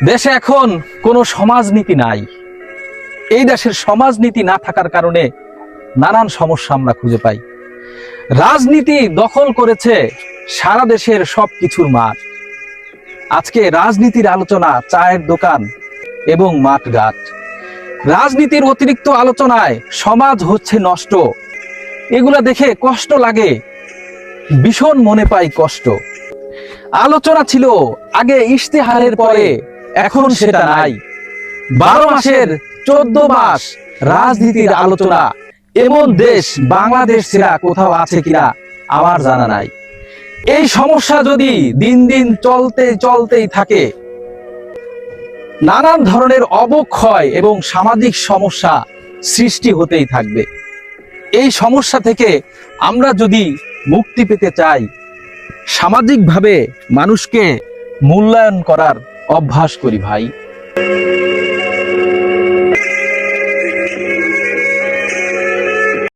দেশে এখন কোনো সমাজনীতি নাই। এই দেশের সমাজনীতি না থাকার কারণে নানান সমস্যা আমরা খুঁজে পাই। রাজনীতি দখল করেছে সারা দেশের সবকিছুর মাঠ। আজকে রাজনীতির আলোচনা চায়ের দোকান এবং মাঠঘাট। রাজনীতির অতিরিক্ত আলোচনায় সমাজ হচ্ছে নষ্ট। এগুলা দেখে কষ্ট লাগে, ভীষণ মনে পাই কষ্ট। আলোচনা ছিল আগে ইশতেহারের পরে, এখন সেটা নাই। 12 মাসের 14 মাস রাজনীতির আলোচনা। এমন দেশ বাংলাদেশ ছাড়া কোথাও আছে কিনা আমার জানা নাই। এই সমস্যা যদি দিন দিন চলতেই থাকে, নানান ধরনের অবক্ষয় এবং সামাজিক সমস্যা সৃষ্টি হতেই থাকবে। এই সমস্যা থেকে আমরা যদি মুক্তি পেতে চাই, সামাজিকভাবে মানুষকে মূল্যায়ন করার অভ্যাস করি ভাই।